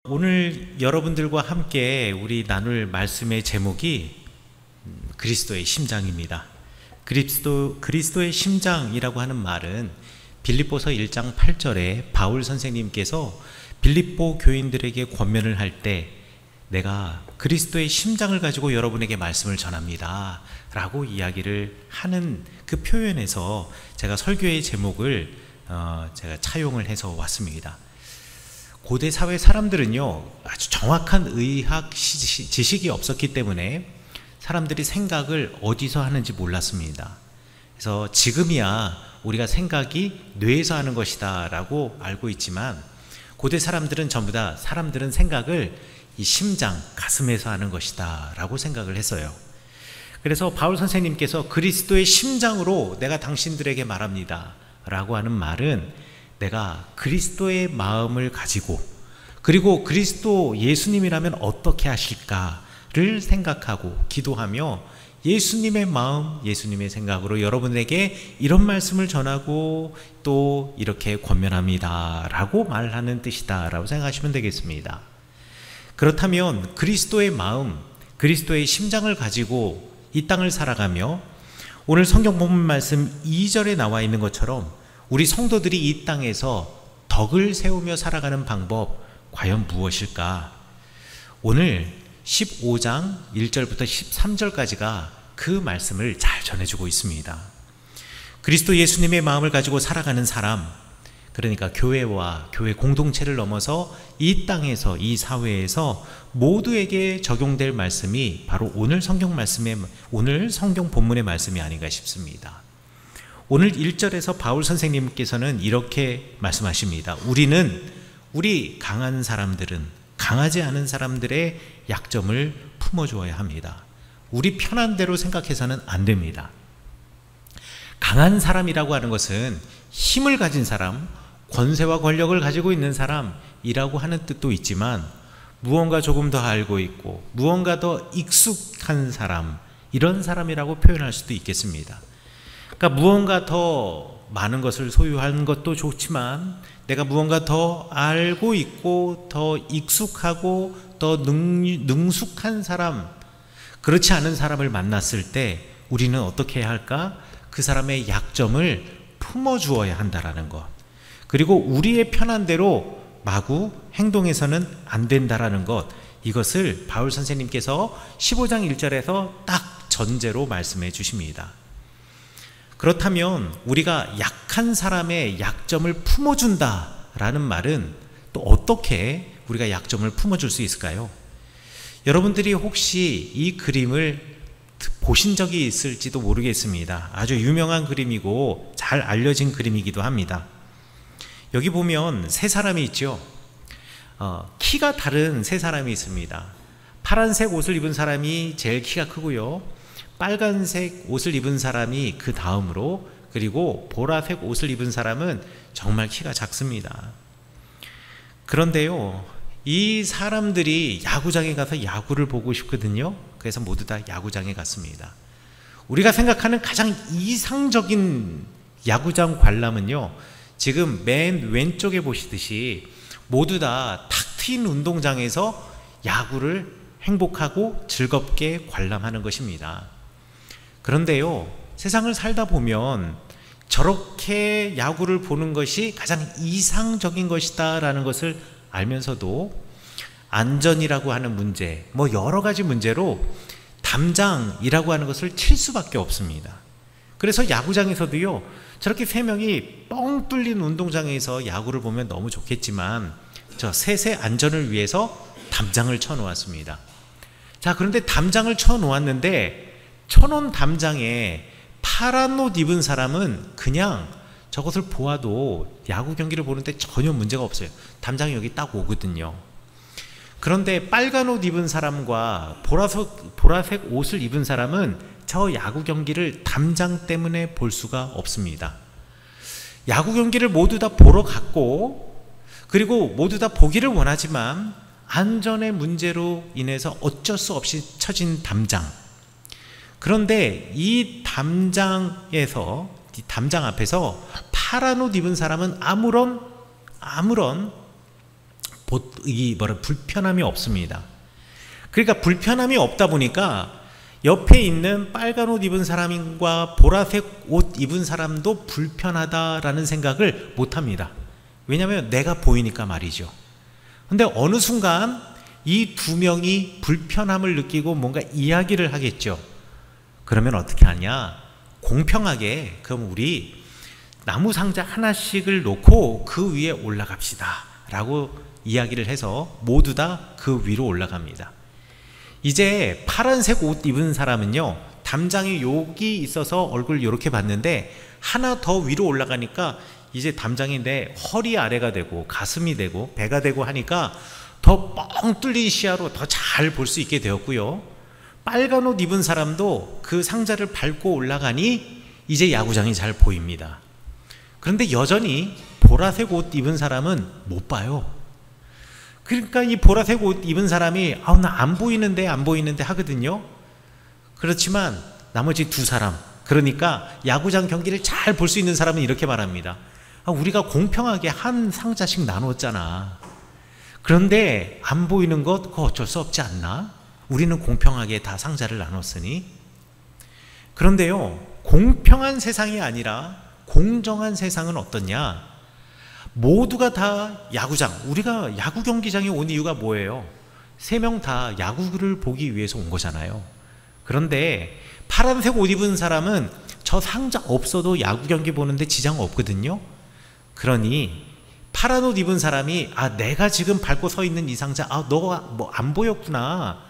오늘 여러분들과 함께 우리 나눌 말씀의 제목이 그리스도의 심장입니다. 그리스도의 심장이라고 하는 말은 빌립보서 1장 8절에 바울 선생님께서 빌립보 교인들에게 권면을 할 때 내가 그리스도의 심장을 가지고 여러분에게 말씀을 전합니다 라고 이야기를 하는 그 표현에서 제가 설교의 제목을 제가 차용을 해서 왔습니다. 고대 사회 사람들은요, 아주 정확한 의학 지식이 없었기 때문에 사람들이 생각을 어디서 하는지 몰랐습니다. 그래서 지금이야 우리가 생각이 뇌에서 하는 것이다 라고 알고 있지만, 고대 사람들은 전부 다 사람들은 생각을 이 심장, 가슴에서 하는 것이다 라고 생각을 했어요. 그래서 바울 선생님께서 그리스도의 심장으로 내가 당신들에게 말합니다 라고 하는 말은 내가 그리스도의 마음을 가지고, 그리고 그리스도 예수님이라면 어떻게 하실까를 생각하고 기도하며 예수님의 마음, 예수님의 생각으로 여러분에게 이런 말씀을 전하고 또 이렇게 권면합니다 라고 말하는 뜻이다 라고 생각하시면 되겠습니다. 그렇다면 그리스도의 마음, 그리스도의 심장을 가지고 이 땅을 살아가며 오늘 성경 본문 말씀 2절에 나와 있는 것처럼 우리 성도들이 이 땅에서 덕을 세우며 살아가는 방법 과연 무엇일까? 오늘 15장 1절부터 13절까지가 그 말씀을 잘 전해주고 있습니다. 그리스도 예수님의 마음을 가지고 살아가는 사람, 그러니까 교회와 교회 공동체를 넘어서 이 땅에서, 이 사회에서 모두에게 적용될 말씀이 바로 오늘 성경 본문의 말씀이 아닌가 싶습니다. 오늘 1절에서 바울 선생님께서는 이렇게 말씀하십니다. 우리 강한 사람들은 강하지 않은 사람들의 약점을 품어주어야 합니다. 우리 편한 대로 생각해서는 안 됩니다. 강한 사람이라고 하는 것은 힘을 가진 사람, 권세와 권력을 가지고 있는 사람이라고 하는 뜻도 있지만, 무언가 조금 더 알고 있고 무언가 더 익숙한 사람, 이런 사람이라고 표현할 수도 있겠습니다. 그러니까 무언가 더 많은 것을 소유한 것도 좋지만 내가 무언가 더 알고 있고 더 익숙하고 더 능숙한 사람, 그렇지 않은 사람을 만났을 때 우리는 어떻게 해야 할까? 그 사람의 약점을 품어주어야 한다라는 것, 그리고 우리의 편한 대로 마구 행동해서는 안 된다라는 것, 이것을 바울 선생님께서 15장 1절에서 딱 전제로 말씀해 주십니다. 그렇다면 우리가 약한 사람의 약점을 품어준다라는 말은 또 어떻게 우리가 약점을 품어줄 수 있을까요? 여러분들이 혹시 이 그림을 보신 적이 있을지도 모르겠습니다. 아주 유명한 그림이고 잘 알려진 그림이기도 합니다. 여기 보면 세 사람이 있죠. 키가 다른 세 사람이 있습니다. 파란색 옷을 입은 사람이 제일 키가 크고요, 빨간색 옷을 입은 사람이 그 다음으로, 그리고 보라색 옷을 입은 사람은 정말 키가 작습니다. 그런데요, 이 사람들이 야구장에 가서 야구를 보고 싶거든요. 그래서 모두 다 야구장에 갔습니다. 우리가 생각하는 가장 이상적인 야구장 관람은요, 지금 맨 왼쪽에 보시듯이 모두 다 탁 트인 운동장에서 야구를 행복하고 즐겁게 관람하는 것입니다. 그런데요, 세상을 살다 보면 저렇게 야구를 보는 것이 가장 이상적인 것이다 라는 것을 알면서도 안전이라고 하는 문제, 여러 가지 문제로 담장이라고 하는 것을 칠 수밖에 없습니다. 그래서 야구장에서도요, 저렇게 세 명이 뻥 뚫린 운동장에서 야구를 보면 너무 좋겠지만 저 셋의 안전을 위해서 담장을 쳐 놓았습니다. 자, 그런데 담장을 쳐 놓았는데 쳐놓은 담장에 파란 옷 입은 사람은 그냥 저것을 보아도 야구 경기를 보는데 전혀 문제가 없어요. 담장이 여기 딱 오거든요. 그런데 빨간 옷 입은 사람과 보라색 옷을 입은 사람은 저 야구 경기를 담장 때문에 볼 수가 없습니다. 야구 경기를 모두 다 보러 갔고, 그리고 모두 다 보기를 원하지만 안전의 문제로 인해서 어쩔 수 없이 쳐진 담장. 그런데 이 담장 앞에서 파란 옷 입은 사람은 아무런 불편함이 없습니다. 그러니까 불편함이 없다 보니까 옆에 있는 빨간 옷 입은 사람과 보라색 옷 입은 사람도 불편하다라는 생각을 못합니다. 왜냐하면 내가 보이니까 말이죠. 근데 어느 순간 이 두 명이 불편함을 느끼고 뭔가 이야기를 하겠죠. 그러면 어떻게 하냐? 공평하게 그럼 우리 나무 상자 하나씩을 놓고 그 위에 올라갑시다 라고 이야기를 해서 모두 다 그 위로 올라갑니다. 이제 파란색 옷 입은 사람은요, 담장이 여기 있어서 얼굴 이렇게 봤는데 하나 더 위로 올라가니까 이제 담장이 내 허리 아래가 되고 가슴이 되고 배가 되고 하니까 더 뻥 뚫린 시야로 더 잘 볼 수 있게 되었고요. 빨간 옷 입은 사람도 그 상자를 밟고 올라가니 이제 야구장이 잘 보입니다. 그런데 여전히 보라색 옷 입은 사람은 못 봐요. 그러니까 이 보라색 옷 입은 사람이 나 안 보이는데 하거든요. 그렇지만 나머지 두 사람, 그러니까 야구장 경기를 잘 볼 수 있는 사람은 이렇게 말합니다. 우리가 공평하게 한 상자씩 나눴잖아. 그런데 안 보이는 것 그거 어쩔 수 없지 않나? 우리는 공평하게 다 상자를 나눴으니. 그런데요, 공평한 세상이 아니라 공정한 세상은 어떻냐? 모두가 다 야구장, 우리가 야구 경기장에 온 이유가 뭐예요? 세 명 다 야구를 보기 위해서 온 거잖아요. 그런데 파란색 옷 입은 사람은 저 상자 없어도 야구 경기 보는데 지장 없거든요. 그러니 파란 옷 입은 사람이 내가 지금 밟고 서 있는 이 상자 너가 뭐 안 보였구나,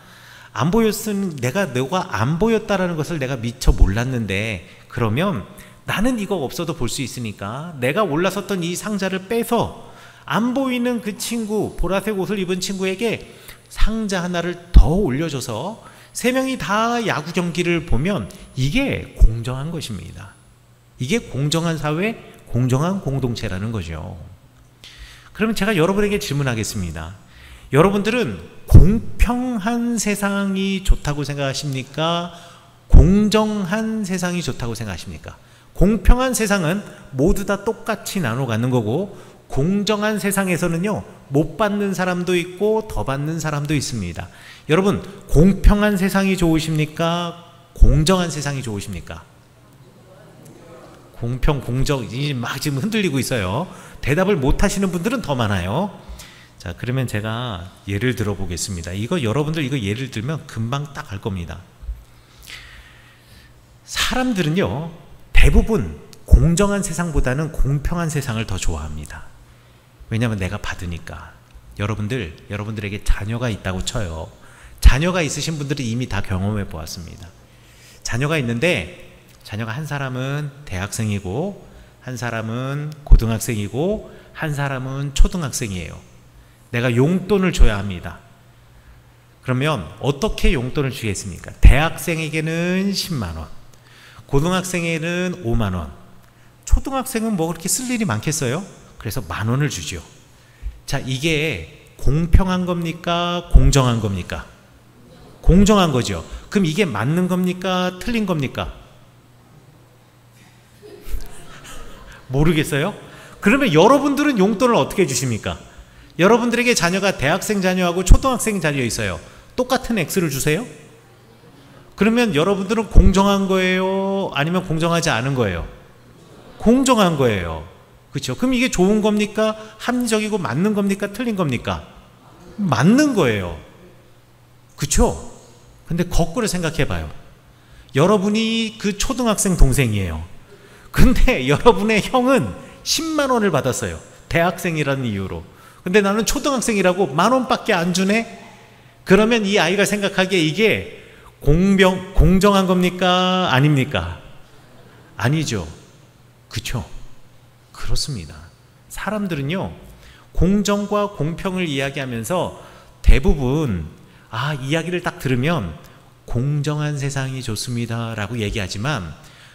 안 보였으면 너가 안 보였다라는 것을 내가 미처 몰랐는데, 그러면 나는 이거 없어도 볼 수 있으니까 내가 올라섰던 이 상자를 빼서 안 보이는 그 친구, 보라색 옷을 입은 친구에게 상자 하나를 더 올려줘서 세 명이 다 야구 경기를 보면 이게 공정한 것입니다. 이게 공정한 사회, 공정한 공동체라는 거죠. 그러면 제가 여러분에게 질문하겠습니다. 여러분들은 공평한 세상이 좋다고 생각하십니까? 공정한 세상이 좋다고 생각하십니까? 공평한 세상은 모두 다 똑같이 나눠 가는 거고, 공정한 세상에서는요, 못 받는 사람도 있고 더 받는 사람도 있습니다. 여러분, 공평한 세상이 좋으십니까? 공정한 세상이 좋으십니까? 공평, 공정, 막 지금 흔들리고 있어요. 대답을 못 하시는 분들은 더 많아요. 자, 그러면 제가 예를 들어 보겠습니다. 여러분들 이거 예를 들면 금방 딱 알 겁니다. 사람들은요, 대부분 공정한 세상보다는 공평한 세상을 더 좋아합니다. 왜냐하면 내가 받으니까. 여러분들에게 자녀가 있다고 쳐요. 자녀가 있으신 분들은 이미 다 경험해 보았습니다. 자녀가 있는데, 자녀가 한 사람은 대학생이고 한 사람은 고등학생이고 한 사람은 초등학생이에요. 내가 용돈을 줘야 합니다. 그러면 어떻게 용돈을 주겠습니까? 대학생에게는 10만 원, 고등학생에게는 5만 원, 초등학생은 뭐 그렇게 쓸 일이 많겠어요? 그래서 10,000원을 주죠. 자, 이게 공평한 겁니까? 공정한 겁니까? 공정한 거죠. 그럼 이게 맞는 겁니까? 틀린 겁니까? 모르겠어요? 그러면 여러분들은 용돈을 어떻게 주십니까? 여러분들에게 자녀가 대학생 자녀하고 초등학생 자녀 있어요. 똑같은 X를 주세요? 그러면 여러분들은 공정한 거예요? 아니면 공정하지 않은 거예요? 공정한 거예요. 그렇죠? 그럼 이게 좋은 겁니까? 합리적이고 맞는 겁니까? 틀린 겁니까? 맞는 거예요. 그렇죠? 근데 거꾸로 생각해 봐요. 여러분이 그 초등학생 동생이에요. 근데 여러분의 형은 10만 원을 받았어요. 대학생이라는 이유로. 근데 나는 초등학생이라고 10,000원밖에 안 주네? 그러면 이 아이가 생각하기에 이게 공정한 겁니까? 아닙니까? 아니죠. 그쵸? 그렇습니다. 사람들은요, 공정과 공평을 이야기하면서 대부분 이야기를 딱 들으면 공정한 세상이 좋습니다 라고 얘기하지만,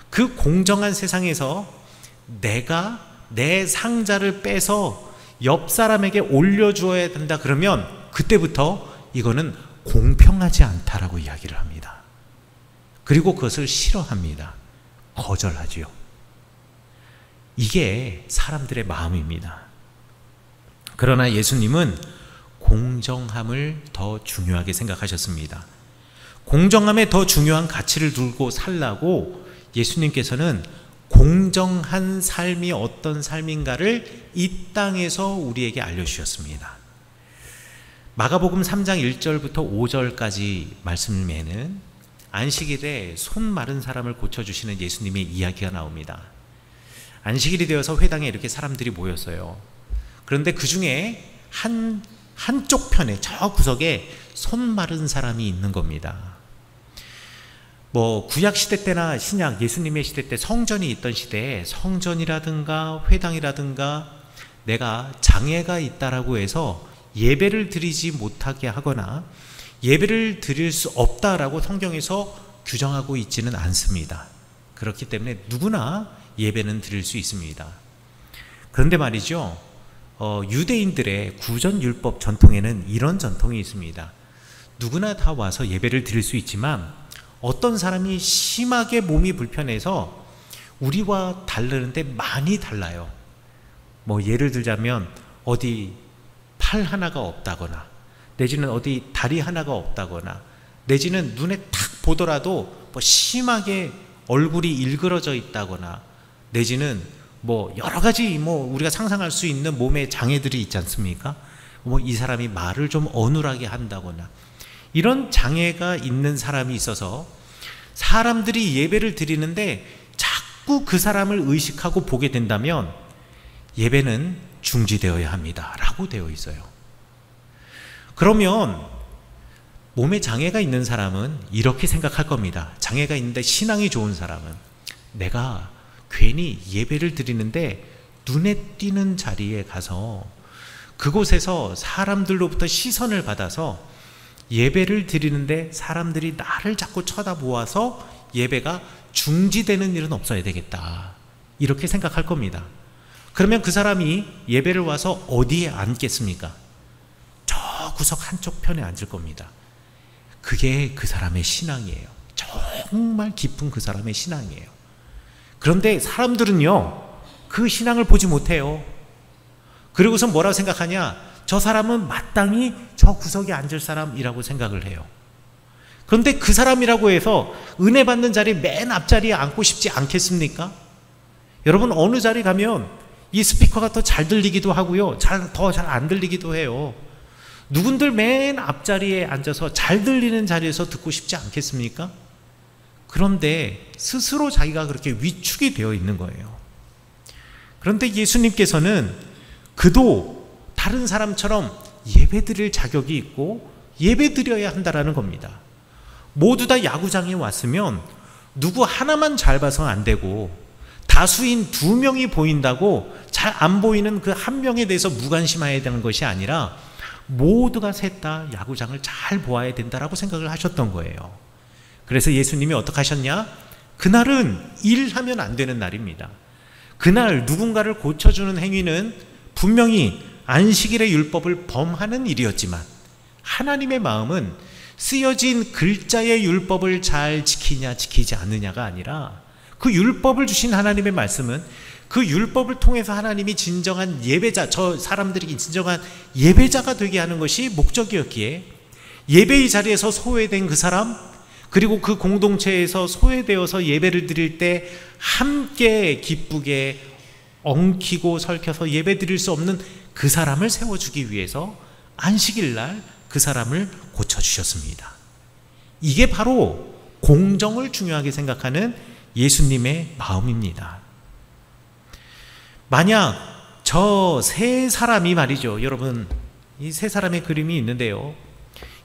그 공정한 세상에서 내가 내 상자를 빼서 옆 사람에게 올려주어야 된다 그러면 그때부터 이거는 공평하지 않다라고 이야기를 합니다. 그리고 그것을 싫어합니다. 거절하지요. 이게 사람들의 마음입니다. 그러나 예수님은 공정함을 더 중요하게 생각하셨습니다. 공정함에 더 중요한 가치를 두고 살라고 예수님께서는 공정한 삶이 어떤 삶인가를 이 땅에서 우리에게 알려주셨습니다. 마가복음 3장 1절부터 5절까지 말씀에는 안식일에 손 마른 사람을 고쳐주시는 예수님의 이야기가 나옵니다. 안식일이 되어서 회당에 이렇게 사람들이 모였어요. 그런데 그 중에 한쪽 편에 저 구석에 손 마른 사람이 있는 겁니다. 구약 시대 때나 신약 예수님의 시대 때 성전이 있던 시대에 성전이라든가 회당이라든가 내가 장애가 있다라고 해서 예배를 드리지 못하게 하거나 예배를 드릴 수 없다라고 성경에서 규정하고 있지는 않습니다. 그렇기 때문에 누구나 예배는 드릴 수 있습니다. 그런데 말이죠, 유대인들의 구전율법 전통에는 이런 전통이 있습니다. 누구나 다 와서 예배를 드릴 수 있지만 어떤 사람이 심하게 몸이 불편해서 우리와 다르는데 많이 달라요. 예를 들자면 어디 팔 하나가 없다거나 내지는 어디 다리 하나가 없다거나 내지는 눈에 탁 보더라도 심하게 얼굴이 일그러져 있다거나 내지는 여러 가지 우리가 상상할 수 있는 몸의 장애들이 있지 않습니까? 이 사람이 말을 좀 어눌하게 한다거나 이런 장애가 있는 사람이 있어서 사람들이 예배를 드리는데 자꾸 그 사람을 의식하고 보게 된다면 예배는 중지되어야 합니다 라고 되어 있어요. 그러면 몸에 장애가 있는 사람은 이렇게 생각할 겁니다. 장애가 있는데 신앙이 좋은 사람은 내가 괜히 예배를 드리는데 눈에 띄는 자리에 가서 그곳에서 사람들로부터 시선을 받아서 예배를 드리는데 사람들이 나를 자꾸 쳐다보아서 예배가 중지되는 일은 없어야 되겠다 이렇게 생각할 겁니다. 그러면 그 사람이 예배를 와서 어디에 앉겠습니까? 저 구석 한쪽 편에 앉을 겁니다. 그게 그 사람의 신앙이에요. 정말 깊은 그 사람의 신앙이에요. 그런데 사람들은요 그 신앙을 보지 못해요. 그리고서 뭐라고 생각하냐, 저 사람은 마땅히 저 구석에 앉을 사람이라고 생각을 해요. 그런데 그 사람이라고 해서 은혜 받는 자리 맨 앞자리에 앉고 싶지 않겠습니까? 여러분 어느 자리 가면 이 스피커가 더 잘 들리기도 하고요, 더 잘 안 들리기도 해요. 누군들 맨 앞자리에 앉아서 잘 들리는 자리에서 듣고 싶지 않겠습니까? 그런데 스스로 자기가 그렇게 위축이 되어 있는 거예요. 그런데 예수님께서는 그도 다른 사람처럼 예배드릴 자격이 있고 예배드려야 한다라는 겁니다. 모두 다 야구장에 왔으면 누구 하나만 잘 봐서 안 되고 다수인 2명이 보인다고 잘 안 보이는 그 한 명에 대해서 무관심해야 되는 것이 아니라 모두가 셋 다 야구장을 잘 보아야 된다라고 생각을 하셨던 거예요. 그래서 예수님이 어떻게 하셨냐? 그날은 일하면 안 되는 날입니다. 그날 누군가를 고쳐주는 행위는 분명히 안식일의 율법을 범하는 일이었지만 하나님의 마음은 쓰여진 글자의 율법을 잘 지키냐 지키지 않느냐가 아니라 그 율법을 주신 하나님의 말씀은 그 율법을 통해서 하나님이 진정한 예배자, 저 사람들이 진정한 예배자가 되게 하는 것이 목적이었기에 예배의 자리에서 소외된 그 사람, 그리고 그 공동체에서 소외되어서 예배를 드릴 때 함께 기쁘게 엉키고 설켜서 예배 드릴 수 없는 그 사람을 세워주기 위해서 안식일날 그 사람을 고쳐주셨습니다. 이게 바로 공정을 중요하게 생각하는 예수님의 마음입니다. 만약 저 세 사람이 말이죠, 여러분, 이 세 사람의 그림이 있는데요,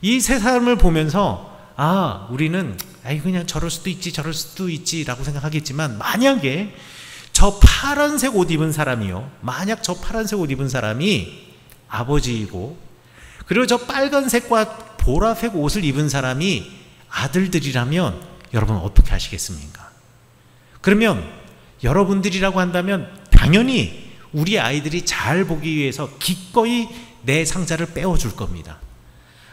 이 세 사람을 보면서 우리는 그냥 저럴 수도 있지 저럴 수도 있지 라고 생각하겠지만, 만약에 저 파란색 옷 입은 사람이요, 만약 저 파란색 옷 입은 사람이 아버지이고 그리고 저 빨간색과 보라색 옷을 입은 사람이 아들들이라면 여러분 어떻게 하시겠습니까? 그러면 여러분들이라고 한다면 당연히 우리 아이들이 잘 보기 위해서 기꺼이 내 상자를 빼어줄 겁니다.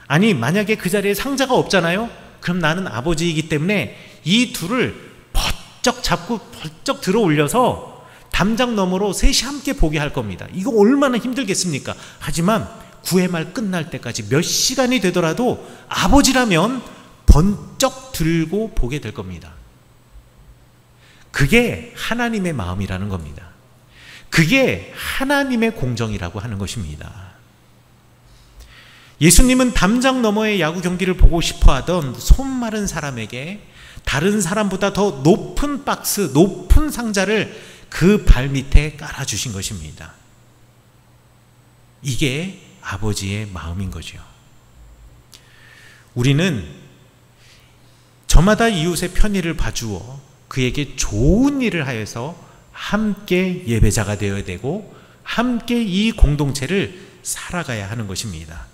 아니, 만약에 그 자리에 상자가 없잖아요? 그럼 나는 아버지이기 때문에 이 둘을 번쩍 잡고 번쩍 들어 올려서 담장 너머로 셋이 함께 보게 할 겁니다. 이거 얼마나 힘들겠습니까? 하지만 구회 말 끝날 때까지 몇 시간이 되더라도 아버지라면 번쩍 들고 보게 될 겁니다. 그게 하나님의 마음이라는 겁니다. 그게 하나님의 공정이라고 하는 것입니다. 예수님은 담장 너머의 야구 경기를 보고 싶어 하던 손 마른 사람에게 다른 사람보다 더 높은 박스, 높은 상자를 그 발밑에 깔아주신 것입니다. 이게 아버지의 마음인 거죠. 우리는 저마다 이웃의 편의를 봐주어 그에게 좋은 일을 하여서 함께 예배자가 되어야 되고 함께 이 공동체를 살아가야 하는 것입니다.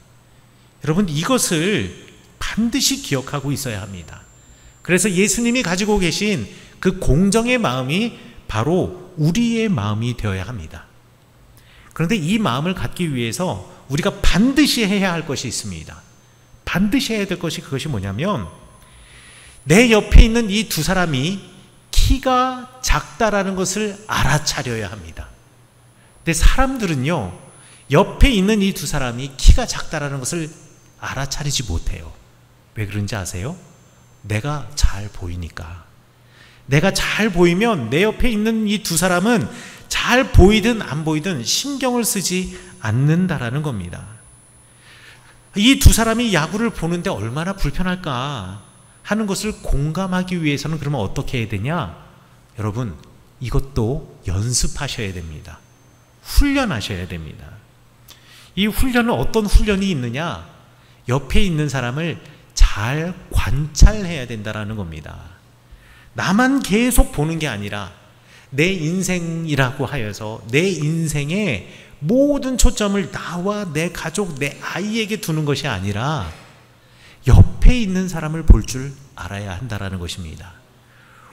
여러분, 이것을 반드시 기억하고 있어야 합니다. 그래서 예수님이 가지고 계신 그 공정의 마음이 바로 우리의 마음이 되어야 합니다. 그런데 이 마음을 갖기 위해서 우리가 반드시 해야 할 것이 있습니다. 반드시 해야 될 것이 그것이 뭐냐면 내 옆에 있는 이 두 사람이 키가 작다라는 것을 알아차려야 합니다. 근데 사람들은요, 옆에 있는 이 두 사람이 키가 작다라는 것을 알아차리지 못해요. 왜 그런지 아세요? 내가 잘 보이니까. 내가 잘 보이면 내 옆에 있는 이 두 사람은 잘 보이든 안 보이든 신경을 쓰지 않는다라는 겁니다. 이 두 사람이 야구를 보는데 얼마나 불편할까 하는 것을 공감하기 위해서는 그러면 어떻게 해야 되냐? 여러분, 이것도 연습하셔야 됩니다. 훈련하셔야 됩니다. 이 훈련은 어떤 훈련이 있느냐? 옆에 있는 사람을 잘 관찰해야 된다는 겁니다. 나만 계속 보는 게 아니라 내 인생이라고 하여서 내 인생의 모든 초점을 나와 내 가족, 내 아이에게 두는 것이 아니라 옆에 있는 사람을 볼 줄 알아야 한다는 것입니다.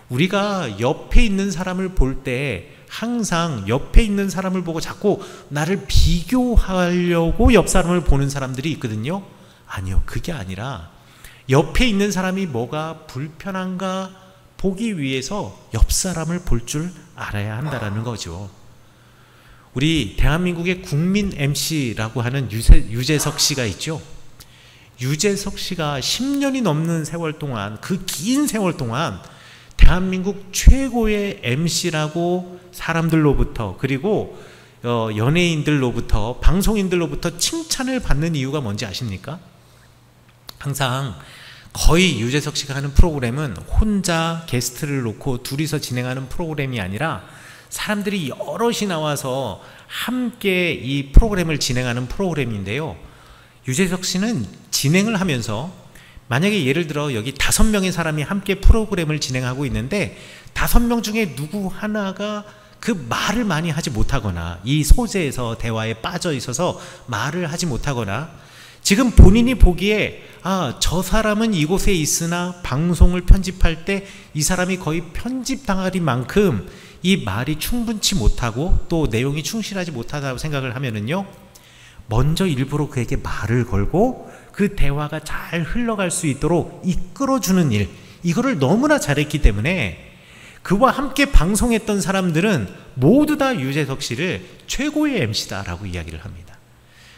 우리가 옆에 있는 사람을 볼 때 항상 옆에 있는 사람을 보고 자꾸 나를 비교하려고 옆 사람을 보는 사람들이 있거든요. 아니요, 그게 아니라 옆에 있는 사람이 뭐가 불편한가 보기 위해서 옆 사람을 볼 줄 알아야 한다는 거죠. 우리 대한민국의 국민 MC라고 하는 유재석 씨가 있죠. 유재석 씨가 10년이 넘는 세월 동안, 그 긴 세월 동안 대한민국 최고의 MC라고 사람들로부터, 그리고 연예인들로부터, 방송인들로부터 칭찬을 받는 이유가 뭔지 아십니까? 항상 거의 유재석 씨가 하는 프로그램은 혼자 게스트를 놓고 둘이서 진행하는 프로그램이 아니라 사람들이 여럿이 나와서 함께 이 프로그램을 진행하는 프로그램인데요. 유재석 씨는 진행을 하면서 만약에 예를 들어 여기 5명의 사람이 함께 프로그램을 진행하고 있는데 5명 중에 누구 하나가 그 말을 많이 하지 못하거나 이 소재에서 대화에 빠져 있어서 말을 하지 못하거나 지금 본인이 보기에 저 사람은 이곳에 있으나 방송을 편집할 때 이 사람이 거의 편집당하리만큼 이 말이 충분치 못하고 또 내용이 충실하지 못하다고 생각을 하면은요, 먼저 일부러 그에게 말을 걸고 그 대화가 잘 흘러갈 수 있도록 이끌어주는 일, 이거를 너무나 잘했기 때문에 그와 함께 방송했던 사람들은 모두 다 유재석 씨를 최고의 MC다라고 이야기를 합니다.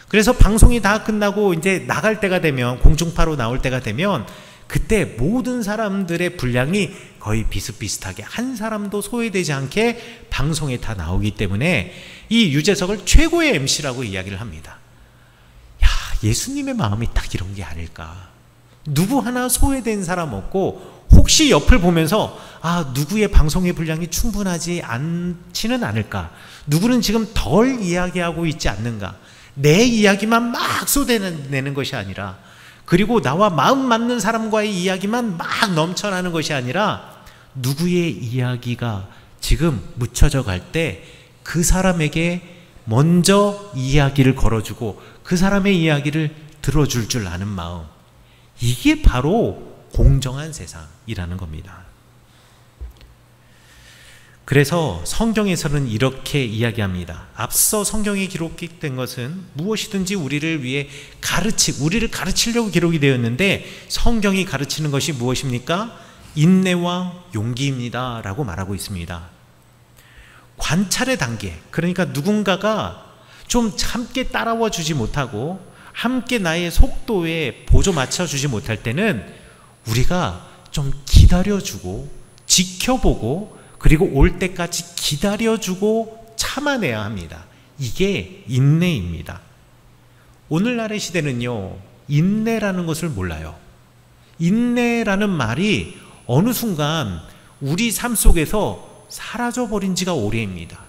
그래서 방송이 다 끝나고 이제 나갈 때가 되면, 공중파로 나올 때가 되면 그때 모든 사람들의 분량이 거의 비슷비슷하게 한 사람도 소외되지 않게 방송에 다 나오기 때문에 이 유재석을 최고의 MC라고 이야기를 합니다. 야, 예수님의 마음이 딱 이런 게 아닐까. 누구 하나 소외된 사람 없고 혹시 옆을 보면서 누구의 방송의 분량이 충분하지 않지는 않을까, 누구는 지금 덜 이야기하고 있지 않는가, 내 이야기만 막 쏟아내는 것이 아니라, 그리고 나와 마음 맞는 사람과의 이야기만 막 넘쳐나는 것이 아니라 누구의 이야기가 지금 묻혀져 갈 때 그 사람에게 먼저 이야기를 걸어주고 그 사람의 이야기를 들어줄 줄 아는 마음, 이게 바로 공정한 세상이라는 겁니다. 그래서 성경에서는 이렇게 이야기합니다. 앞서 성경에 기록된 것은 무엇이든지 우리를 위해 우리를 가르치려고 기록이 되었는데, 성경이 가르치는 것이 무엇입니까? 인내와 용기입니다 라고 말하고 있습니다. 관찰의 단계, 그러니까 누군가가 좀 함께 따라와 주지 못하고 함께 나의 속도에 보조 맞춰주지 못할 때는 우리가 좀 기다려주고 지켜보고 그리고 올 때까지 기다려주고 참아내야 합니다. 이게 인내입니다. 오늘날의 시대는요, 인내라는 것을 몰라요. 인내라는 말이 어느 순간 우리 삶 속에서 사라져버린 지가 오래입니다.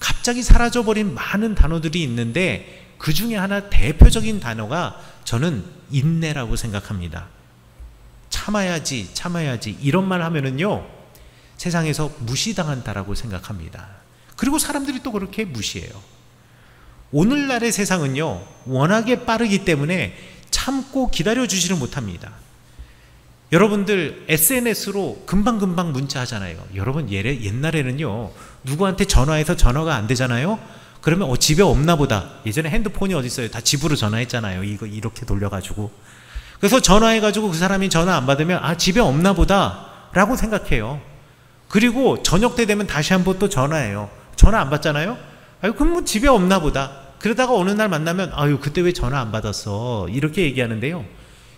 갑자기 사라져버린 많은 단어들이 있는데 그 중에 하나 대표적인 단어가 저는 인내라고 생각합니다. 참아야지 이런 말 하면은요, 세상에서 무시당한다라고 생각합니다. 그리고 사람들이 또 그렇게 무시해요. 오늘날의 세상은요, 워낙에 빠르기 때문에 참고 기다려주지를 못합니다. 여러분들 SNS로 금방금방 문자하잖아요. 여러분 옛날에는요, 누구한테 전화해서 전화가 안 되잖아요. 그러면 집에 없나 보다. 예전에 핸드폰이 어디 있어요? 다 집으로 전화했잖아요. 이거 이렇게 돌려가지고. 그래서 전화해가지고 그 사람이 전화 안 받으면 집에 없나 보다 라고 생각해요. 그리고 저녁 때 되면 다시 한번 또 전화해요. 전화 안 받잖아요. 그럼 뭐 집에 없나 보다. 그러다가 어느 날 만나면 그때 왜 전화 안 받았어? 이렇게 얘기하는데요.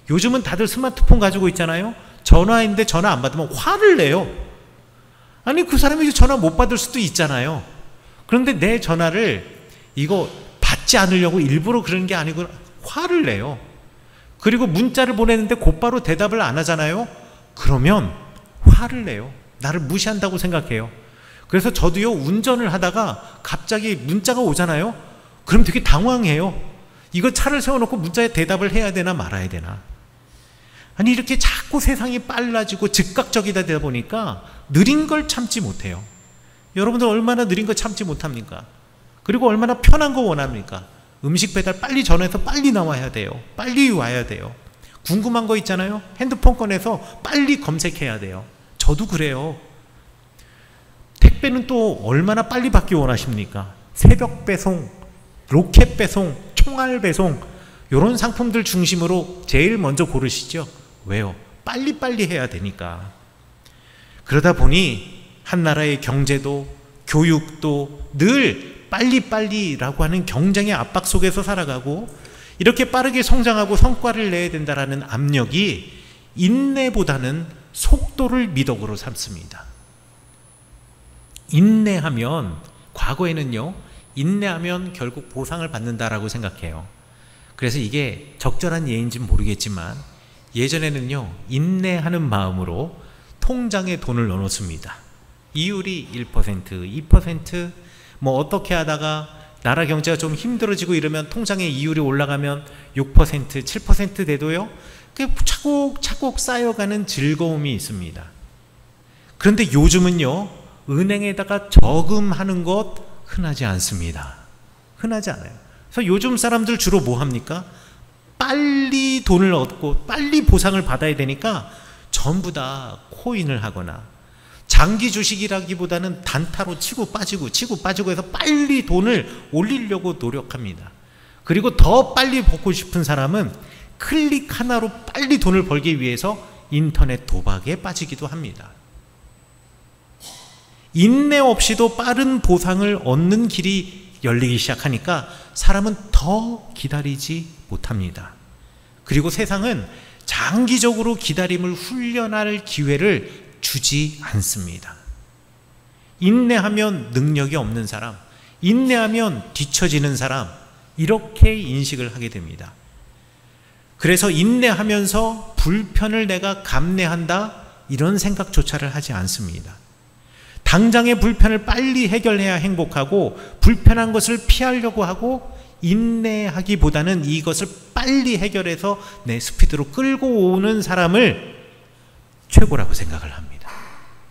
요즘은 다들 스마트폰 가지고 있잖아요. 전화했는데 전화 안 받으면 화를 내요. 아니, 그 사람이 전화 못 받을 수도 있잖아요. 그런데 내 전화를 이거 받지 않으려고 일부러 그런 게 아니고 화를 내요. 그리고 문자를 보내는데 곧바로 대답을 안 하잖아요. 그러면 화를 내요. 나를 무시한다고 생각해요. 그래서 저도요, 운전을 하다가 갑자기 문자가 오잖아요. 그럼 되게 당황해요. 이거 차를 세워놓고 문자에 대답을 해야 되나 말아야 되나. 아니, 이렇게 자꾸 세상이 빨라지고 즉각적이다 되다 보니까 느린 걸 참지 못해요. 여러분들 얼마나 느린 거 참지 못합니까? 그리고 얼마나 편한 거 원합니까? 음식 배달 빨리 전화해서 빨리 나와야 돼요. 빨리 와야 돼요. 궁금한 거 있잖아요. 핸드폰 꺼내서 빨리 검색해야 돼요. 저도 그래요. 택배는 또 얼마나 빨리 받기 원하십니까? 새벽 배송, 로켓 배송, 총알 배송, 이런 상품들 중심으로 제일 먼저 고르시죠. 왜요? 빨리빨리 해야 되니까. 그러다 보니 한 나라의 경제도 교육도 늘 빨리빨리라고 하는 경쟁의 압박 속에서 살아가고, 이렇게 빠르게 성장하고 성과를 내야 된다는 압력이 인내보다는 속도를 미덕으로 삼습니다. 인내하면, 과거에는요, 인내하면 결국 보상을 받는다라고 생각해요. 그래서 이게 적절한 예인지는 모르겠지만 예전에는요, 인내하는 마음으로 통장에 돈을 넣어놓습니다. 이율이 1%, 2%, 뭐 어떻게 하다가 나라 경제가 좀 힘들어지고 이러면 통장에 이율이 올라가면 6%, 7% 돼도요, 차곡차곡 쌓여가는 즐거움이 있습니다. 그런데 요즘은요, 은행에다가 저금하는 것 흔하지 않습니다. 흔하지 않아요. 그래서 요즘 사람들 주로 뭐 합니까? 빨리 돈을 얻고 빨리 보상을 받아야 되니까 전부 다 코인을 하거나, 장기 주식이라기보다는 단타로 치고 빠지고 해서 빨리 돈을 올리려고 노력합니다. 그리고 더 빨리 벌고 싶은 사람은 클릭 하나로 빨리 돈을 벌기 위해서 인터넷 도박에 빠지기도 합니다. 인내 없이도 빠른 보상을 얻는 길이 열리기 시작하니까 사람은 더 기다리지 못합니다. 그리고 세상은 장기적으로 기다림을 훈련할 기회를 주지 않습니다. 인내하면 능력이 없는 사람, 인내하면 뒤처지는 사람, 이렇게 인식을 하게 됩니다. 그래서 인내하면서 불편을 내가 감내한다, 이런 생각조차를 하지 않습니다. 당장의 불편을 빨리 해결해야 행복하고, 불편한 것을 피하려고 하고, 인내하기보다는 이것을 빨리 해결해서 내 스피드로 끌고 오는 사람을 최고라고 생각을 합니다.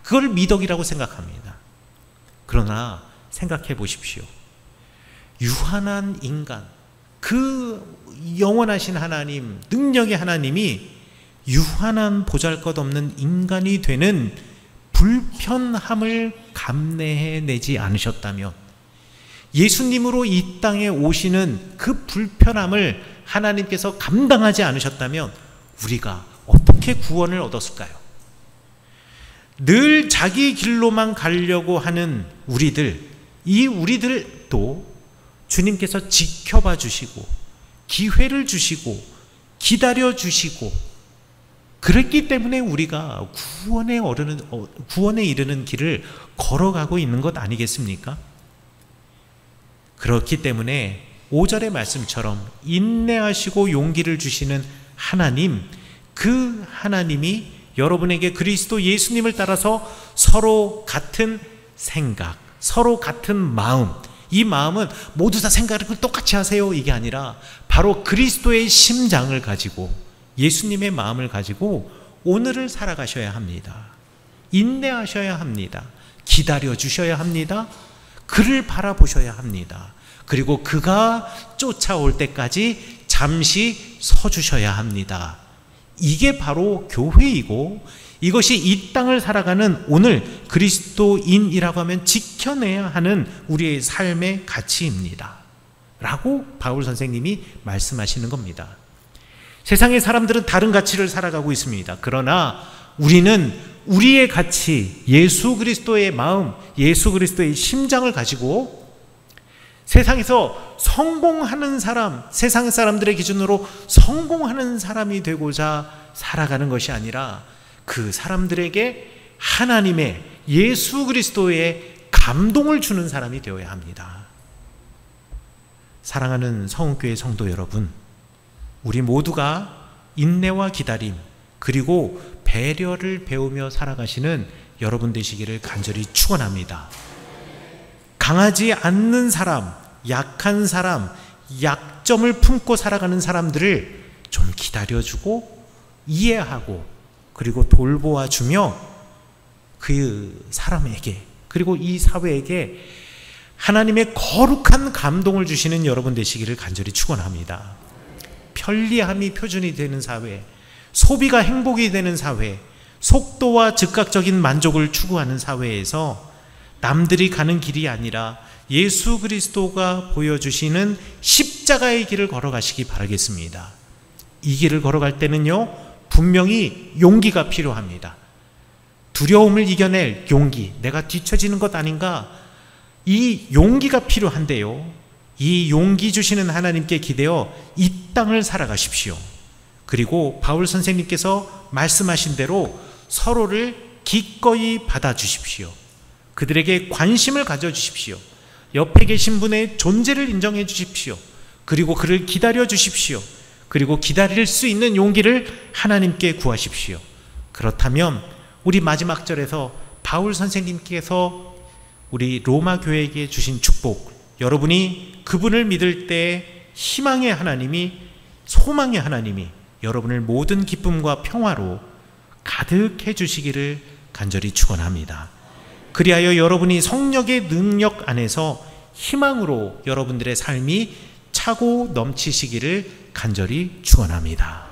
그걸 미덕이라고 생각합니다. 그러나 생각해 보십시오. 유한한 인간, 그 영원하신 하나님, 능력의 하나님이 유한한 보잘것없는 인간이 되는 불편함을 감내해내지 않으셨다면, 예수님으로 이 땅에 오시는 그 불편함을 하나님께서 감당하지 않으셨다면 우리가 어떻게 구원을 얻었을까요? 늘 자기 길로만 가려고 하는 우리들, 이 우리들도 주님께서 지켜봐 주시고 기회를 주시고 기다려 주시고 그랬기 때문에 우리가 구원에 이르는 길을 걸어가고 있는 것 아니겠습니까? 그렇기 때문에 5절의 말씀처럼 인내하시고 용기를 주시는 하나님, 그 하나님이 여러분에게 그리스도 예수님을 따라서 서로 같은 생각, 서로 같은 마음, 이 마음은 모두 다 생각을 똑같이 하세요 이게 아니라 바로 그리스도의 심장을 가지고 예수님의 마음을 가지고 오늘을 살아가셔야 합니다. 인내하셔야 합니다. 기다려 주셔야 합니다. 그를 바라보셔야 합니다. 그리고 그가 쫓아올 때까지 잠시 서주셔야 합니다. 이게 바로 교회이고 이것이 이 땅을 살아가는 오늘 그리스도인이라고 하면 지켜내야 하는 우리의 삶의 가치입니다. 라고 바울 선생님이 말씀하시는 겁니다. 세상의 사람들은 다른 가치를 살아가고 있습니다. 그러나 우리는 우리의 가치, 예수 그리스도의 마음, 예수 그리스도의 심장을 가지고 세상에서 성공하는 사람, 세상 사람들의 기준으로 성공하는 사람이 되고자 살아가는 것이 아니라 그 사람들에게 하나님의 예수 그리스도의 감동을 주는 사람이 되어야 합니다. 사랑하는 성은교회 성도 여러분, 우리 모두가 인내와 기다림 그리고 배려를 배우며 살아가시는 여러분 되시기를 간절히 축원합니다. 강하지 않는 사람, 약한 사람, 약점을 품고 살아가는 사람들을 좀 기다려주고 이해하고 그리고 돌보아주며 그 사람에게 그리고 이 사회에게 하나님의 거룩한 감동을 주시는 여러분 되시기를 간절히 축원합니다. 편리함이 표준이 되는 사회, 소비가 행복이 되는 사회, 속도와 즉각적인 만족을 추구하는 사회에서 남들이 가는 길이 아니라 예수 그리스도가 보여주시는 십자가의 길을 걸어가시기 바라겠습니다. 이 길을 걸어갈 때는요, 분명히 용기가 필요합니다. 두려움을 이겨낼 용기, 내가 뒤처지는 것 아닌가? 이 용기가 필요한데요, 이 용기 주시는 하나님께 기대어 이 땅을 살아가십시오. 그리고 바울 선생님께서 말씀하신 대로 서로를 기꺼이 받아주십시오. 그들에게 관심을 가져주십시오. 옆에 계신 분의 존재를 인정해 주십시오. 그리고 그를 기다려 주십시오. 그리고 기다릴 수 있는 용기를 하나님께 구하십시오. 그렇다면 우리 마지막 절에서 바울 선생님께서 우리 로마 교회에게 주신 축복, 여러분이 그분을 믿을 때 희망의 하나님이, 소망의 하나님이 여러분을 모든 기쁨과 평화로 가득해 주시기를 간절히 축원합니다. 그리하여 여러분이 성령의 능력 안에서 희망으로 여러분들의 삶이 차고 넘치시기를 간절히 축원합니다.